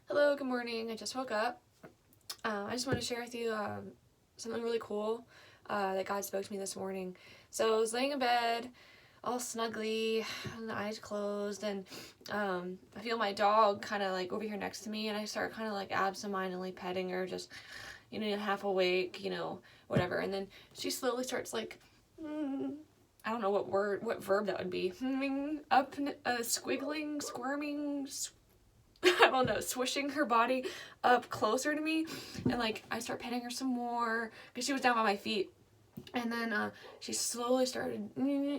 Hello, good morning. I just woke up. I just want to share with you something really cool that God spoke to me this morning. So I was laying in bed, all snuggly, and the eyes closed, and I feel my dog kind of like over here next to me, and I start kind of like absentmindedly petting her, just half awake, whatever. And then she slowly starts like. I don't know what verb that would be. Up, squiggling, squirming, I don't know, swishing her body up closer to me, and like I start petting her some more because she was down by my feet, and then she slowly started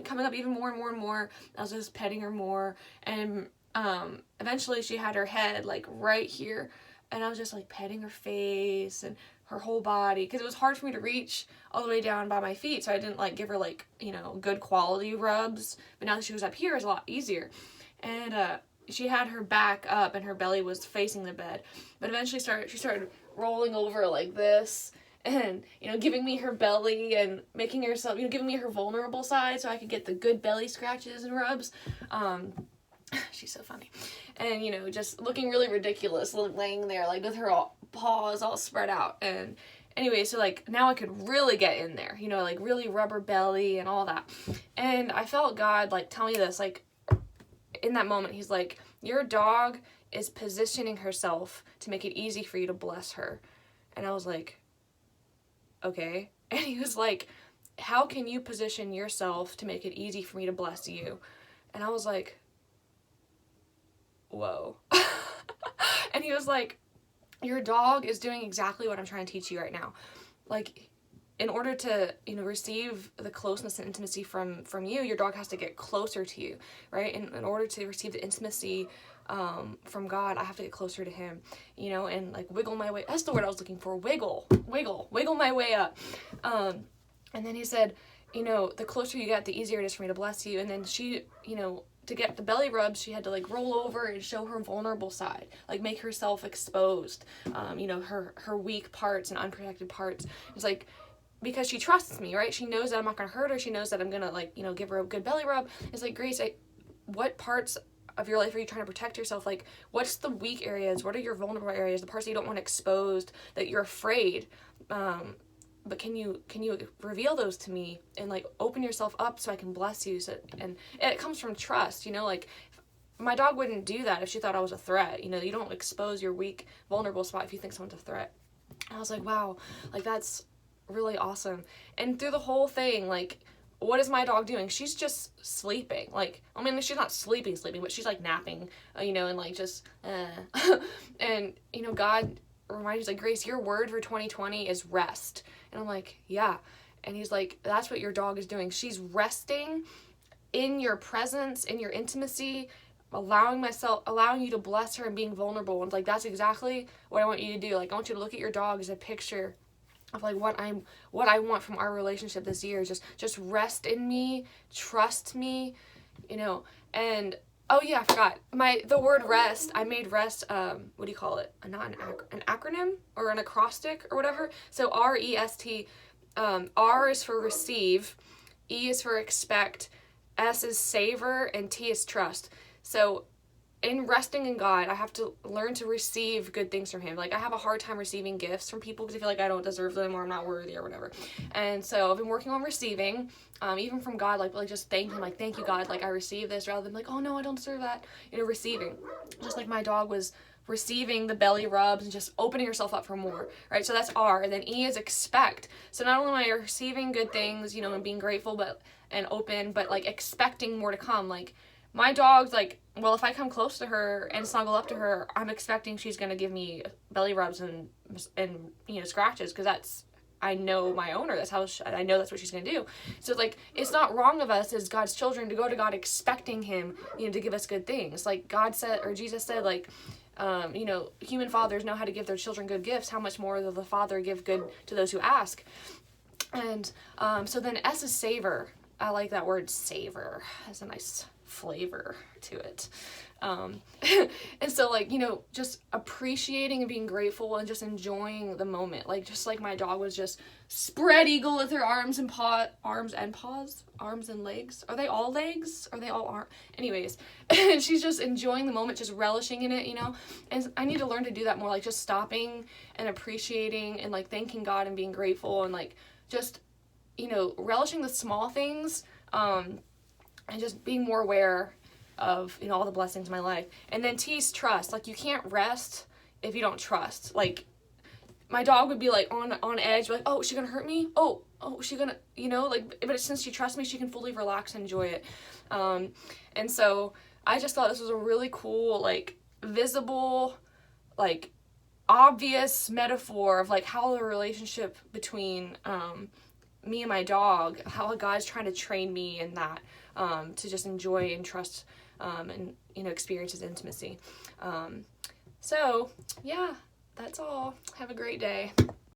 coming up even more and more and more. I was just petting her more, and eventually she had her head like right here, and I was just like petting her face and her whole body because it was hard for me to reach all the way down by my feet, so I didn't like give her like good quality rubs. But now that she was up here, it's a lot easier, and she had her back up and her belly was facing the bed. But eventually she started rolling over like this and, giving me her belly and making herself, giving me her vulnerable side so I could get the good belly scratches and rubs. She's so funny. And, just looking really ridiculous, laying there like with her paws all spread out. And anyway, so like now I could really get in there, like really rub her belly and all that. And I felt God like tell me this, like, in that moment, he's like, your dog is positioning herself to make it easy for you to bless her. And I was like, okay. And he was like, how can you position yourself to make it easy for me to bless you? And I was like, whoa. And he was like, your dog is doing exactly what I'm trying to teach you right now. Like, in order to receive the closeness and intimacy from you, your dog has to get closer to you, right? And in order to receive the intimacy from God, I have to get closer to him, and like wiggle my way. That's the word I was looking for. Wiggle my way up. And then he said, the closer you get, the easier it is for me to bless you. And then she, to get the belly rubs, she had to like roll over and show her vulnerable side, like make herself exposed, her weak parts and unprotected parts. It's like, because she trusts me, right? She knows that I'm not going to hurt her. She knows that I'm going to, give her a good belly rub. It's like, Grace, what parts of your life are you trying to protect yourself? Like, what's the weak areas? What are your vulnerable areas? The parts that you don't want exposed, that you're afraid. But can you reveal those to me and, like, open yourself up so I can bless you? And it comes from trust, like, my dog wouldn't do that if she thought I was a threat. You don't expose your weak, vulnerable spot if you think someone's a threat. And I was like, wow, like, that's really awesome. And through the whole thing, like, what is my dog doing? She's just sleeping. Like, I mean, she's not sleeping, but she's like napping, and like just and God reminds me, like, Grace, your word for 2020 is rest. And I'm like, yeah. And he's like, that's what your dog is doing. She's resting in your presence, in your intimacy, allowing you to bless her and being vulnerable. And like, that's exactly what I want you to do. Like, I want you to look at your dog as a picture of like what I want from our relationship this year. Just rest in me, trust me, and oh yeah, I forgot the word rest. I made rest what do you call it, not an acronym or an acrostic or whatever. So REST. R is for receive, E is for expect, S is savor, and T is trust. So in resting in God, I have to learn to receive good things from him. Like, I have a hard time receiving gifts from people because I feel like I don't deserve them or I'm not worthy or whatever. And so I've been working on receiving, even from God, like just thank him, like, thank you, God, like, I received this, rather than like, oh no, I don't deserve that. Receiving. Just like my dog was receiving the belly rubs and just opening herself up for more, right? So that's R. And then E is expect. So not only am I receiving good things, and being grateful and open, but like expecting more to come. Like, my dog's like, well, if I come close to her and snuggle up to her, I'm expecting she's going to give me belly rubs and scratches, because I know my owner. I know that's what she's going to do. So like, it's not wrong of us as God's children to go to God expecting him, to give us good things. Like God said, or Jesus said, like, human fathers know how to give their children good gifts. How much more will the Father give good to those who ask? And so then S is savor. I like that word, savor. That's a nice flavor to it. And so, like, you know, just appreciating and being grateful and just enjoying the moment. Like, just like my dog was just spread eagle with her arms and legs. Are they all legs? Are they all arms? Anyways, and she's just enjoying the moment, just relishing in it, you know? And I need to learn to do that more, like, just stopping and appreciating and, like, thanking God and being grateful and, like, just, you know, relishing the small things, and just being more aware of, you know, all the blessings in my life. And then T's trust. Like, you can't rest if you don't trust. Like, my dog would be, like, on edge, like, oh, is she gonna hurt me? Oh, is she gonna, you know, like, but since she trusts me, she can fully relax and enjoy it. And so I just thought this was a really cool, like, visible, like, obvious metaphor of, like, how the relationship between me and my dog, how God's trying to train me in that, to just enjoy and trust, and, you know, experience his intimacy. So yeah, that's all. Have a great day.